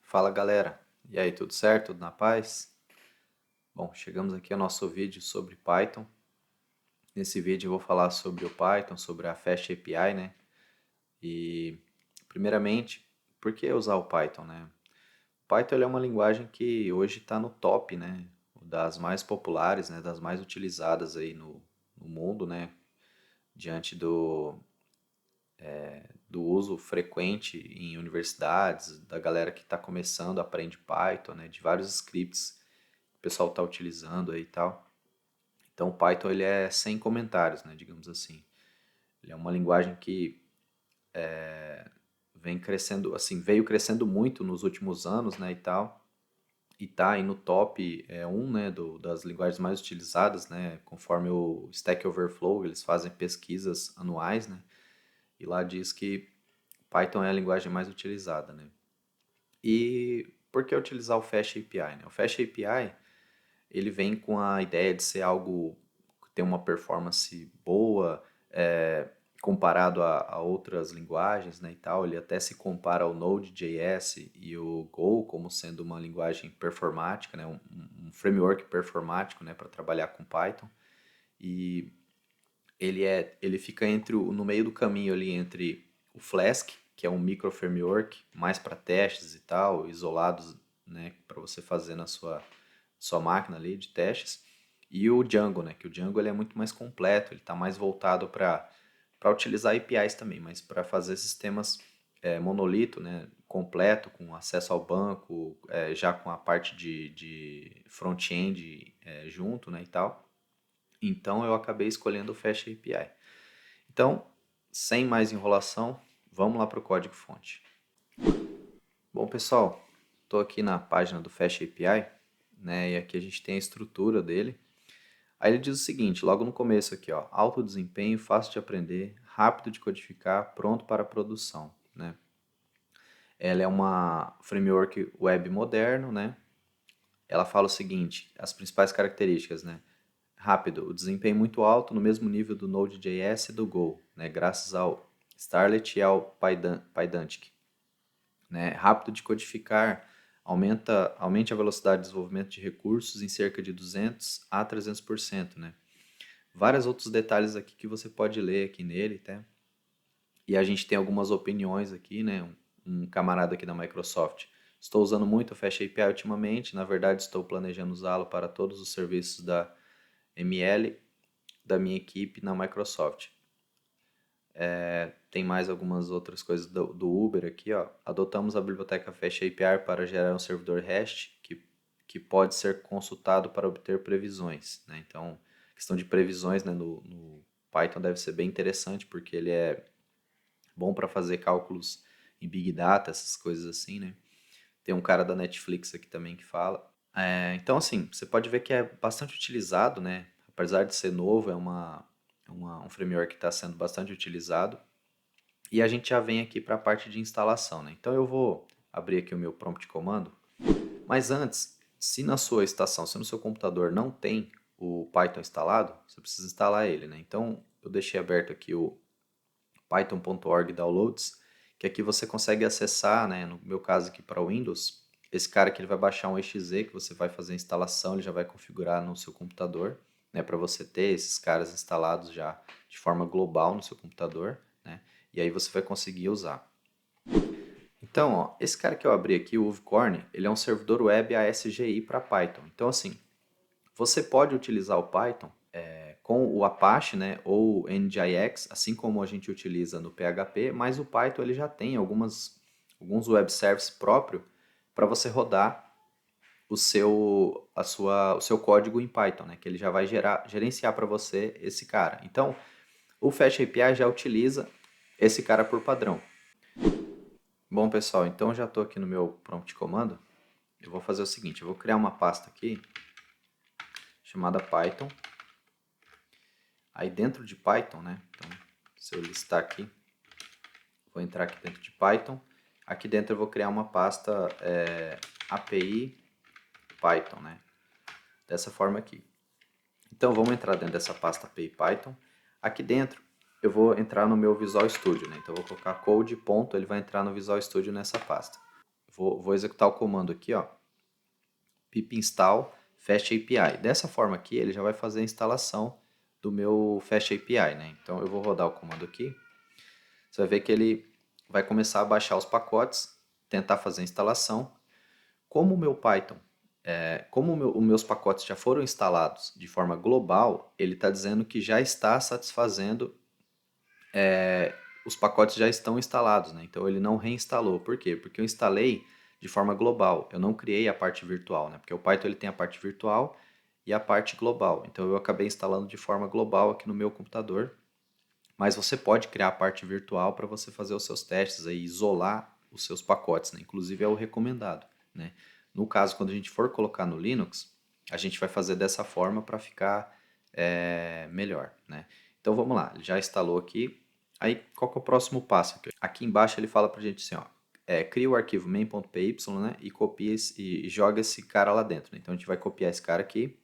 Fala galera, e aí, tudo certo? Tudo na paz? Bom, chegamos aqui ao nosso vídeo sobre Python. Nesse vídeo eu vou falar sobre o Python, sobre a Fast API, né? E, primeiramente, por que usar o Python, né? O Python ele é uma linguagem que hoje está no top, né? Das mais populares, né? Das mais utilizadas aí no mundo, né? Diante do uso frequente em universidades, da galera que está começando, aprende Python, né? De vários scripts o pessoal está utilizando aí e tal. Então o Python ele é sem comentários, né, digamos assim. Ele é uma linguagem que vem crescendo, assim, veio crescendo muito nos últimos anos, né, e tal. E tá aí no top 1, né, das linguagens mais utilizadas, né, conforme o Stack Overflow, eles fazem pesquisas anuais, né, e lá diz que Python é a linguagem mais utilizada, né. E por que utilizar o Fast API, né? O Fast API ele vem com a ideia de ser algo que tem uma performance boa, comparado a outras linguagens, né, e tal. Ele até se compara ao Node.js e o Go como sendo uma linguagem performática, né, um framework performático, né, para trabalhar com Python. E ele fica no meio do caminho ali entre o Flask, que é um micro framework mais para testes e tal, isolados, né, para você fazer na sua máquina ali de testes, e o Django, né, que o Django ele é muito mais completo, ele está mais voltado para utilizar APIs também, mas para fazer sistemas monolito, né, completo, com acesso ao banco, já com a parte de front-end junto, né, e tal. Então eu acabei escolhendo o Fast API. Então, sem mais enrolação, vamos lá para o código-fonte. Bom, pessoal, estou aqui na página do Fast API, né, e aqui a gente tem a estrutura dele. Aí ele diz o seguinte, logo no começo aqui, ó, alto desempenho, fácil de aprender, rápido de codificar, pronto para produção, né? Ela é uma framework web moderno, né? Ela fala o seguinte, as principais características, né? Rápido, o desempenho muito alto, no mesmo nível do Node.js e do Go, né? Graças ao Starlet e ao Pydantic, né? Rápido de codificar, aumente a velocidade de desenvolvimento de recursos em cerca de 200 a 300%, né? Vários outros detalhes aqui que você pode ler aqui nele, tá? E a gente tem algumas opiniões aqui, né? Um camarada aqui da Microsoft. Estou usando muito o Fast API ultimamente, na verdade estou planejando usá-lo para todos os serviços da ML da minha equipe na Microsoft. Tem mais algumas outras coisas do Uber aqui, ó. Adotamos a biblioteca Fast API para gerar um servidor REST que pode ser consultado para obter previsões, né? Então, questão de previsões, né, no Python deve ser bem interessante porque ele é bom para fazer cálculos em Big Data, essas coisas assim, né? Tem um cara da Netflix aqui também que fala. Então, assim, você pode ver que é bastante utilizado, né? Apesar de ser novo, um framework que está sendo bastante utilizado. E a gente já vem aqui para a parte de instalação, né? Então eu vou abrir aqui o meu prompt comando. Mas antes, se na sua estação, se no seu computador não tem o Python instalado, você precisa instalar ele, né? Então eu deixei aberto aqui o python.org downloads, que aqui você consegue acessar, né? No meu caso aqui para o Windows, esse cara que ele vai baixar um exe que você vai fazer a instalação, ele já vai configurar no seu computador, né? Para você ter esses caras instalados já de forma global no seu computador, né? E aí você vai conseguir usar. Então, ó, esse cara que eu abri aqui, o Uvicorn, ele é um servidor web ASGI para Python. Então, assim, você pode utilizar o Python com o Apache, né, ou NGIX, assim como a gente utiliza no PHP, mas o Python ele já tem alguns web services próprios para você rodar o seu código em Python, né, que ele já vai gerenciar para você esse cara. Então, o Fast API já utiliza esse cara por padrão. Bom, pessoal, então já estou aqui no meu prompt comando. Eu vou fazer o seguinte, eu vou criar uma pasta aqui chamada Python. Aí dentro de Python, né? Então, se eu listar aqui, vou entrar aqui dentro de Python. Aqui dentro eu vou criar uma pasta API Python, né? Dessa forma aqui. Então vamos entrar dentro dessa pasta API Python. Aqui dentro eu vou entrar no meu Visual Studio, né? Então eu vou colocar code, ponto, ele vai entrar no Visual Studio nessa pasta. vou executar o comando aqui, ó, pip install fast API. Dessa forma aqui, ele já vai fazer a instalação do meu fast API, né? Então eu vou rodar o comando aqui. Você vai ver que ele vai começar a baixar os pacotes, tentar fazer a instalação. Como o meu Python, como os meus pacotes já foram instalados de forma global, ele está dizendo que já está satisfazendo, os pacotes já estão instalados, né? Então ele não reinstalou. Por quê? Porque eu instalei de forma global, eu não criei a parte virtual, né? Porque o Python ele tem a parte virtual e a parte global. Então eu acabei instalando de forma global aqui no meu computador. Mas você pode criar a parte virtual para você fazer os seus testes aí, isolar os seus pacotes, né? Inclusive é o recomendado, né? No caso, quando a gente for colocar no Linux, a gente vai fazer dessa forma para ficar melhor, né? Então vamos lá, ele já instalou aqui. Aí qual que é o próximo passo? Aqui embaixo ele fala para a gente assim, ó, cria o arquivo main.py, né? E copia e joga esse cara lá dentro, né? Então a gente vai copiar esse cara aqui,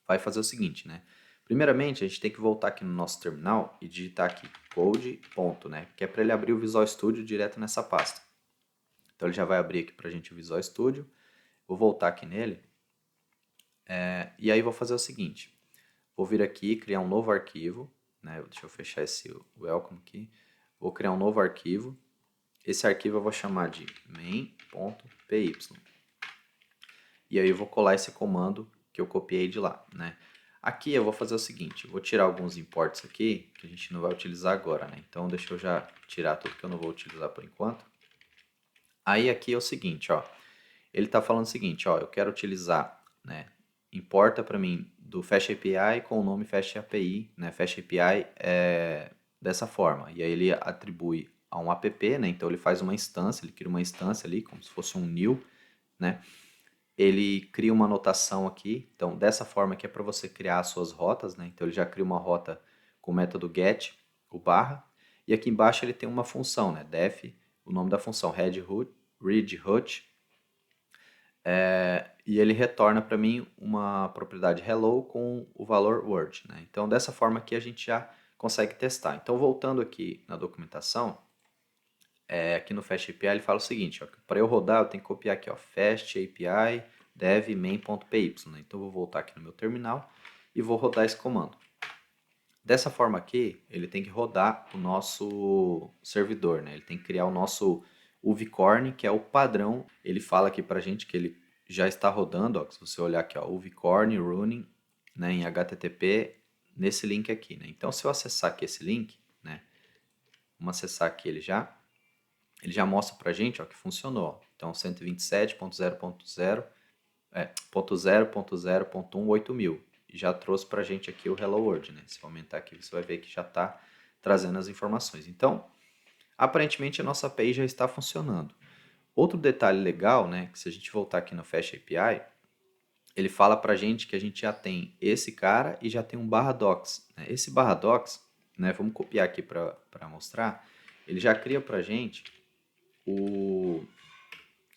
vai fazer o seguinte, né? Primeiramente, a gente tem que voltar aqui no nosso terminal e digitar aqui code, ponto, né? Que é para ele abrir o Visual Studio direto nessa pasta. Então ele já vai abrir aqui para a gente o Visual Studio. Vou voltar aqui nele. E aí vou fazer o seguinte. Vou vir aqui, criar um novo arquivo, né? Deixa eu fechar esse welcome aqui. Vou criar um novo arquivo. Esse arquivo eu vou chamar de main.py. E aí eu vou colar esse comando que eu copiei de lá, né? Aqui eu vou fazer o seguinte, eu vou tirar alguns imports aqui, que a gente não vai utilizar agora, né? Então deixa eu já tirar tudo que eu não vou utilizar por enquanto. Aí aqui é o seguinte, ó, ele está falando o seguinte, ó, eu quero utilizar, né, importa para mim do Fast API com o nome Fast API, né, Fast API é dessa forma, e aí ele atribui a um app, né, então ele faz uma instância, ele cria uma instância ali, como se fosse um new, né, ele cria uma anotação aqui, então dessa forma que é para você criar as suas rotas, né? Então ele já cria uma rota com o método get, o barra, e aqui embaixo ele tem uma função, né? Def, o nome da função read root, e ele retorna para mim uma propriedade hello com o valor word, né? Então dessa forma aqui a gente já consegue testar. Então voltando aqui na documentação, aqui no Fast API ele fala o seguinte, para eu rodar eu tenho que copiar aqui, ó, Fast API dev main.py, né? Então eu vou voltar aqui no meu terminal e vou rodar esse comando. Dessa forma aqui, ele tem que rodar o nosso servidor, né? Ele tem que criar o nosso uvicorn, que é o padrão. Ele fala aqui pra gente que ele já está rodando, ó, se você olhar aqui, ó, uvicorn running, né, em HTTP nesse link aqui, né? Então se eu acessar aqui esse link, né? Vamos acessar aqui ele já mostra pra gente, ó, que funcionou. Então 127.0.0.0.18000 e já trouxe pra gente aqui o Hello World, né? Se eu aumentar aqui, você vai ver que já está trazendo as informações. Então, aparentemente a nossa API já está funcionando. Outro detalhe legal, né, que se a gente voltar aqui no Fast API, ele fala pra gente que a gente já tem esse cara e já tem um /docs, né? Esse /docs, né, vamos copiar aqui para mostrar, ele já cria pra gente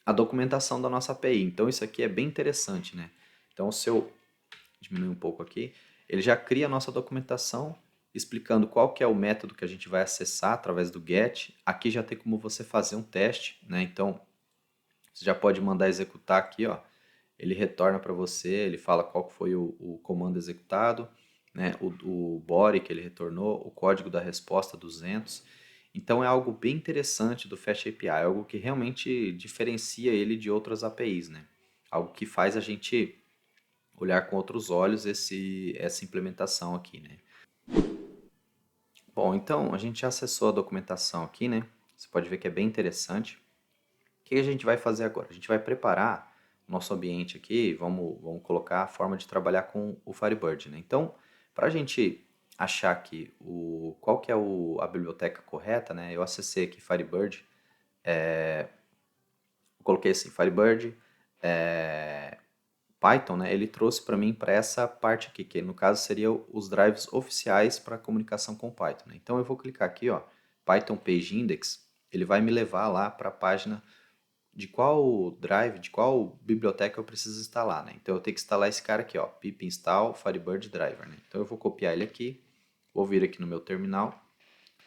a documentação da nossa API. Então isso aqui é bem interessante, né? Então se eu diminuir um pouco aqui, ele já cria a nossa documentação explicando qual que é o método que a gente vai acessar através do GET. Aqui já tem como você fazer um teste, né? Então você já pode mandar executar aqui, ó. Ele retorna para você, ele fala qual foi o comando executado, né? O body que ele retornou, o código da resposta 200. Então é algo bem interessante do Fast API, algo que realmente diferencia ele de outras APIs, né? Algo que faz a gente olhar com outros olhos essa implementação aqui, né? Bom, então a gente já acessou a documentação aqui, né? Você pode ver que é bem interessante. O que a gente vai fazer agora? A gente vai preparar o nosso ambiente aqui, vamos colocar a forma de trabalhar com o Firebird, né? Então, para a gente achar aqui qual que é a biblioteca correta, né? Eu acessei aqui Firebird, coloquei assim, Firebird, Python, né? Ele trouxe para mim para essa parte aqui, que no caso seria os drives oficiais para comunicação com Python, né? Então eu vou clicar aqui, ó, Python Page Index, ele vai me levar lá para a página de qual drive, de qual biblioteca eu preciso instalar, né? Então eu tenho que instalar esse cara aqui, ó, pip install Firebird driver, né? Então eu vou copiar ele aqui, vou vir aqui no meu terminal,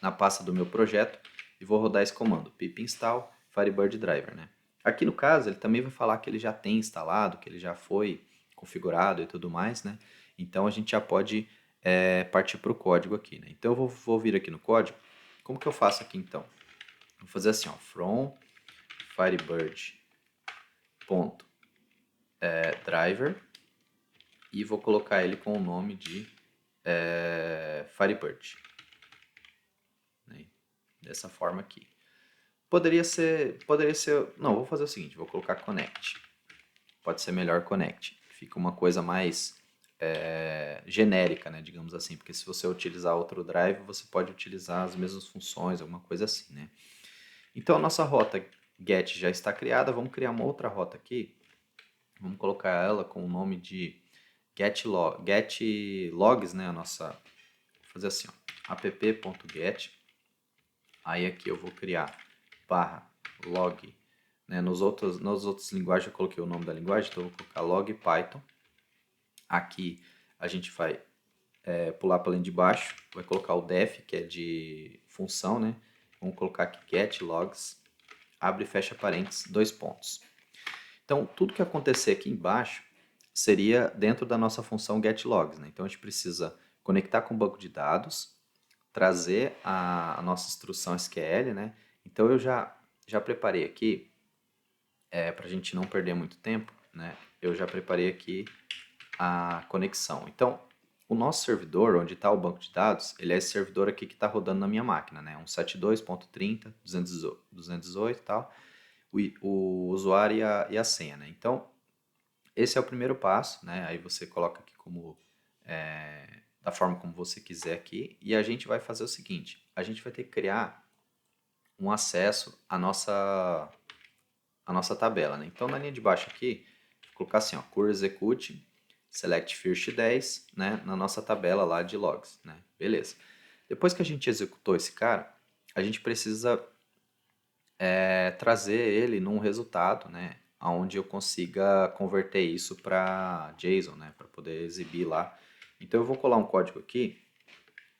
na pasta do meu projeto e vou rodar esse comando, pip install Firebird driver, né? Aqui no caso, ele também vai falar que ele já tem instalado, que ele já foi configurado e tudo mais, né? Então a gente já pode partir para o código aqui, né? Então eu vou vir aqui no código. Como que eu faço aqui então? Vou fazer assim, ó, from Firebird ponto driver e vou colocar ele com o nome de Firebird, né? Dessa forma aqui. Poderia ser, não, vou fazer o seguinte, vou colocar connect. Pode ser melhor connect. Fica uma coisa mais genérica, né, digamos assim, porque se você utilizar outro drive, você pode utilizar as mesmas funções, alguma coisa assim, né? Então a nossa rota get já está criada, vamos criar uma outra rota aqui. Vamos colocar ela com o nome de get logs, né, a nossa, vou fazer assim, ó, app.get. Aí aqui eu vou criar barra log, né, nas outras linguagens eu coloquei o nome da linguagem, então eu vou colocar log Python. Aqui a gente vai pular para além de baixo, vai colocar o def, que é de função, né? Vamos colocar aqui get logs, abre e fecha parênteses, 2 pontos. Então, tudo que acontecer aqui embaixo seria dentro da nossa função getLogs, né? Então, a gente precisa conectar com o banco de dados, trazer a nossa instrução SQL, né? Então, eu já preparei aqui, para a gente não perder muito tempo, né? Eu já preparei aqui a conexão. Então, o nosso servidor, onde está o banco de dados, ele é esse servidor aqui que está rodando na minha máquina, né? 172.30, 218 e tal, o usuário e a senha, né? Então, esse é o primeiro passo, né? Aí você coloca aqui como da forma como você quiser aqui, e a gente vai fazer o seguinte: a gente vai ter que criar um acesso à nossa tabela, né? Então, na linha de baixo aqui, vou colocar assim, ó, cur execute select first 10, né, na nossa tabela lá de logs, né? Beleza. Depois que a gente executou esse cara, a gente precisa trazer ele num resultado, né, onde eu consiga converter isso para JSON, né, para poder exibir lá. Então eu vou colar um código aqui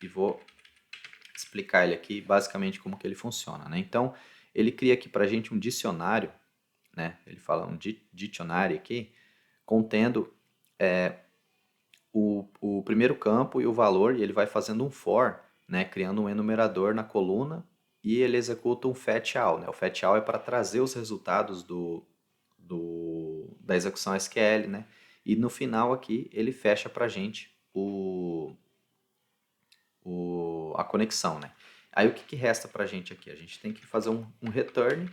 e vou explicar ele aqui basicamente como que ele funciona, né? Então ele cria aqui para a gente um dicionário, né? Ele fala um dicionário aqui contendo o primeiro campo e o valor, e ele vai fazendo um for, né, criando um enumerador na coluna, e ele executa um fetch-all. Né? O fetch-all é para trazer os resultados da execução SQL, né? E no final aqui ele fecha para a gente a conexão. Né? Aí o que resta para a gente aqui? A gente tem que fazer um return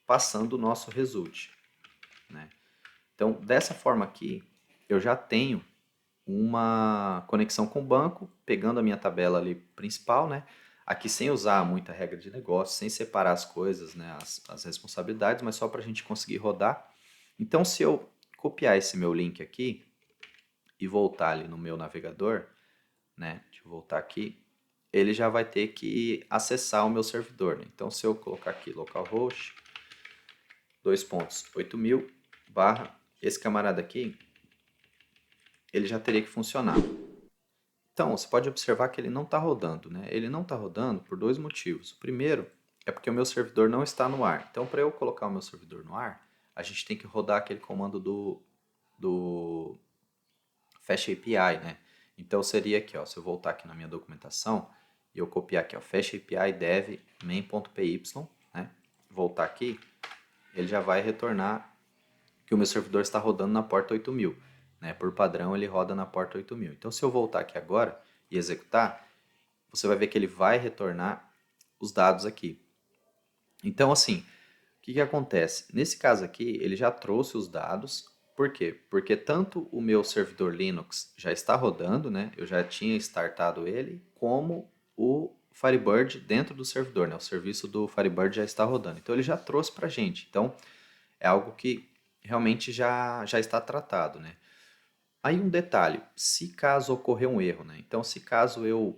passando o nosso result. Né? Então, dessa forma aqui, eu já tenho uma conexão com o banco, pegando a minha tabela ali principal, né? Aqui sem usar muita regra de negócio, sem separar as coisas, né? As responsabilidades, mas só para a gente conseguir rodar. Então, se eu copiar esse meu link aqui e voltar ali no meu navegador, né? Deixa eu voltar aqui, ele já vai ter que acessar o meu servidor. Né? Então, se eu colocar aqui localhost 2.8000 barra esse camarada aqui, ele já teria que funcionar. Então, você pode observar que ele não está rodando, né? Ele não está rodando por dois motivos. O primeiro é porque o meu servidor não está no ar. Então, para eu colocar o meu servidor no ar, a gente tem que rodar aquele comando do Fast API, né? Então, seria aqui, ó, se eu voltar aqui na minha documentação e eu copiar aqui, ó, Fast API dev main.py, né? Voltar aqui, ele já vai retornar que o meu servidor está rodando na porta 8000. Né? Por padrão, ele roda na porta 8000. Então, se eu voltar aqui agora e executar, você vai ver que ele vai retornar os dados aqui. Então, assim, o que acontece? Nesse caso aqui, ele já trouxe os dados. Por quê? Porque tanto o meu servidor Linux já está rodando, né? Eu já tinha startado ele, como o Firebird dentro do servidor, né? O serviço do Firebird já está rodando. Então, ele já trouxe para a gente. Então, é algo que realmente já está tratado, né? Aí um detalhe, se caso ocorrer um erro, né? Então, se caso eu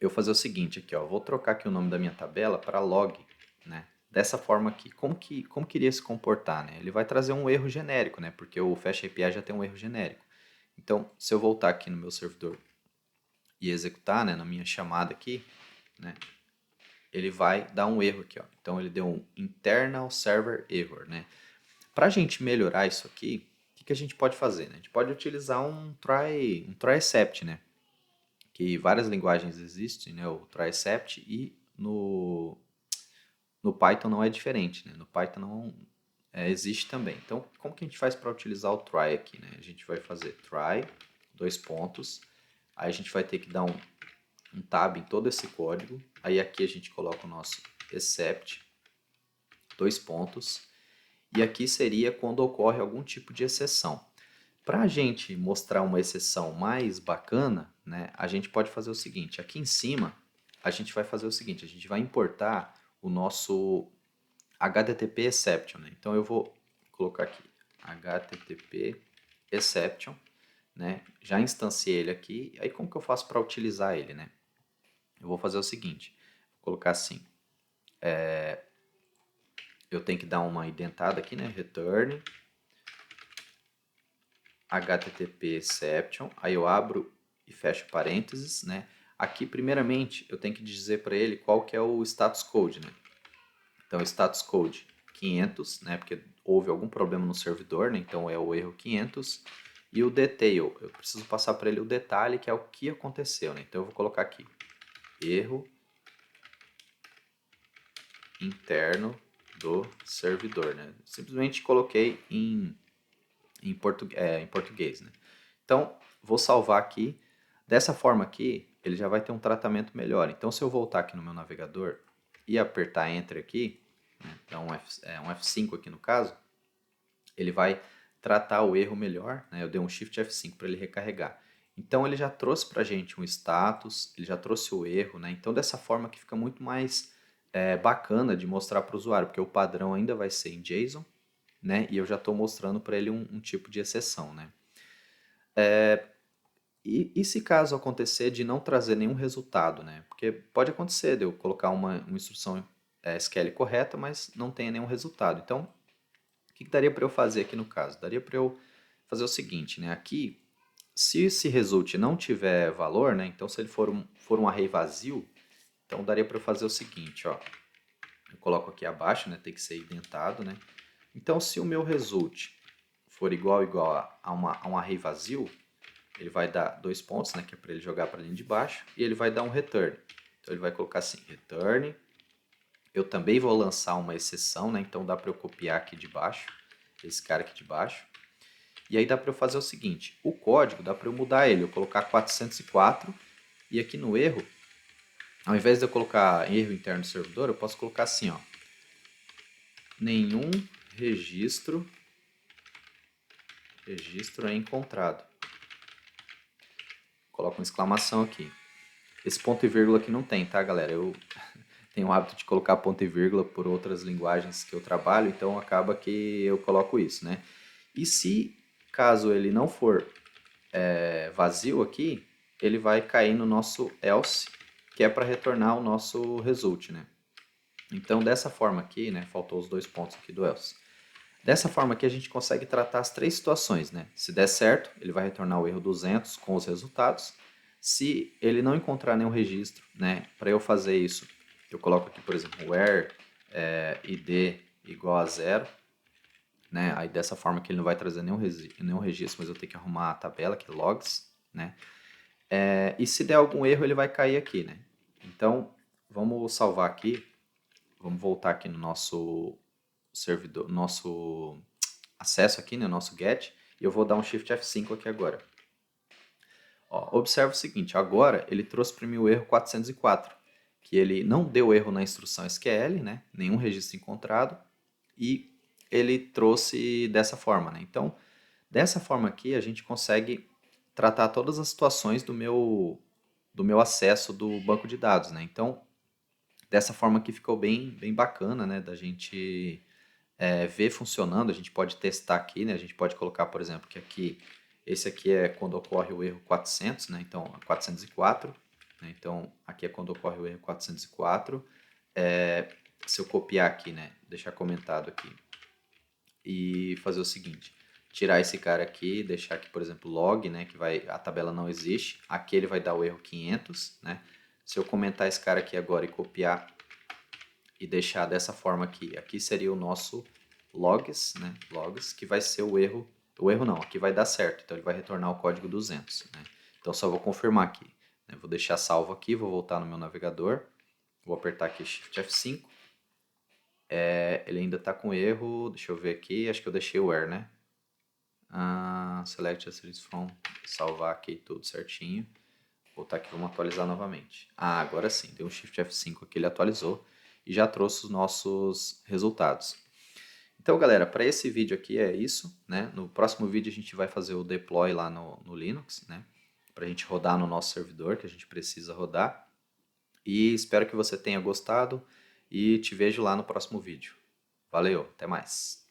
fazer o seguinte aqui, ó, vou trocar aqui o nome da minha tabela para log, né? Dessa forma aqui, como que iria se comportar, né? Ele vai trazer um erro genérico, né? Porque o Fast API já tem um erro genérico. Então, se eu voltar aqui no meu servidor e executar, né, na minha chamada aqui, né? ele vai dar um erro aqui, ó. Então ele deu um internal server error, né? Para a gente melhorar isso aqui, o que a gente pode fazer, né? A gente pode utilizar um try except, né? Que várias linguagens existem, né? O try except e no Python não é diferente, né? No Python não existe também. Então, como que a gente faz para utilizar o try aqui, né? A gente vai fazer try, dois pontos, aí a gente vai ter que dar um tab em todo esse código, aí aqui a gente coloca o nosso except, dois pontos, e aqui seria quando ocorre algum tipo de exceção. Para a gente mostrar uma exceção mais bacana, né, a gente pode fazer o seguinte, aqui em cima a gente vai fazer o seguinte, a gente vai importar o nosso HTTP exception, né? Então eu vou colocar aqui HTTP exception, né? Já instanciei ele aqui, aí como que eu faço para utilizar ele, né? Eu vou fazer o seguinte, vou colocar assim, eu tenho que dar uma indentada aqui, né? Return HTTP exception, aí eu abro e fecho parênteses, né? Aqui, primeiramente, eu tenho que dizer para ele qual que é o status code, né? Então, status code 500, né? Porque houve algum problema no servidor, né? Então, é o erro 500. E o detail, eu preciso passar para ele o detalhe, que é o que aconteceu, né? Então, eu vou colocar aqui, erro interno do servidor, né? Simplesmente coloquei em português, né? Então, vou salvar aqui. Dessa forma aqui, ele já vai ter um tratamento melhor. Então, se eu voltar aqui no meu navegador e apertar Enter aqui, né, então um F5 aqui no caso, ele vai tratar o erro melhor, né? Eu dei um Shift F5 para ele recarregar. Então, ele já trouxe para a gente um status, ele já trouxe o erro, né? Então, dessa forma que fica muito mais bacana de mostrar para o usuário, porque o padrão ainda vai ser em JSON, né? E eu já estou mostrando para ele um tipo de exceção, né? E se caso acontecer de não trazer nenhum resultado, né? Porque pode acontecer de eu colocar uma instrução SQL correta, mas não tenha nenhum resultado. Então, o que daria para eu fazer aqui no caso? Daria para eu fazer o seguinte, né? Aqui, se esse result não tiver valor, né? Então, se ele for um array vazio, então daria para eu fazer o seguinte, ó. Eu coloco aqui abaixo, né? Tem que ser indentado, né? Então, se o meu result for igual a um array vazio, ele vai dar dois pontos, né, que é para ele jogar para a linha de baixo, e ele vai dar um return. Então ele vai colocar assim, return. Eu também vou lançar uma exceção, né, então dá para eu copiar aqui de baixo, esse cara aqui de baixo. E aí dá para eu fazer o seguinte, o código dá para eu mudar ele, eu colocar 404, e aqui no erro, ao invés de eu colocar erro interno do servidor, eu posso colocar assim, ó, nenhum registro é encontrado. Coloco uma exclamação aqui. Esse ponto e vírgula aqui não tem, tá, galera? Eu tenho o hábito de colocar ponto e vírgula por outras linguagens que eu trabalho, então acaba que eu coloco isso, né? E se caso ele não for vazio aqui, ele vai cair no nosso else, que é para retornar o nosso result, né? Então dessa forma aqui, né? Faltou os dois pontos aqui do else. Dessa forma aqui a gente consegue tratar as três situações, né? Se der certo, ele vai retornar o erro 200 com os resultados. Se ele não encontrar nenhum registro, né? Para eu fazer isso, eu coloco aqui, por exemplo, where id igual a zero, né? Aí dessa forma que ele não vai trazer nenhum registro, mas eu tenho que arrumar a tabela, que é logs, né? E se der algum erro, ele vai cair aqui, né? Então, vamos salvar aqui. Vamos voltar aqui no nosso servidor, nosso acesso aqui, né, nosso get, e eu vou dar um Shift F5 aqui agora. Ó, observa o seguinte, agora ele trouxe para mim o erro 404, que ele não deu erro na instrução SQL, né, nenhum registro encontrado, e ele trouxe dessa forma, né. Então, dessa forma aqui, a gente consegue tratar todas as situações do meu acesso do banco de dados, né. Então, dessa forma aqui ficou bem bacana, né, da gente ver funcionando, a gente pode testar aqui, né? A gente pode colocar, por exemplo, que aqui, esse aqui é quando ocorre o erro 400, né? Então, 404, né? Então, aqui é quando ocorre o erro 404. Se eu copiar aqui, né? Deixar comentado aqui e fazer o seguinte, tirar esse cara aqui, deixar aqui, por exemplo, log, né? Que a tabela não existe. Aqui ele vai dar o erro 500, né? Se eu comentar esse cara aqui agora e copiar e deixar dessa forma aqui. Aqui seria o nosso logs, né? Logs, que vai ser o erro. O erro não, aqui vai dar certo, então ele vai retornar o código 200, né? Então só vou confirmar aqui, né? Vou deixar salvo aqui, vou voltar no meu navegador, vou apertar aqui Shift F5. Ele ainda está com erro, deixa eu ver aqui, acho que eu deixei o where, né? Select as series from, salvar aqui tudo certinho. Voltar aqui, vamos atualizar novamente. Agora sim, deu um Shift F5 aqui, ele atualizou e já trouxe os nossos resultados. Então, galera, para esse vídeo aqui é isso, né? No próximo vídeo a gente vai fazer o deploy lá no Linux, né? Para a gente rodar no nosso servidor, que a gente precisa rodar. E espero que você tenha gostado e te vejo lá no próximo vídeo. Valeu, até mais!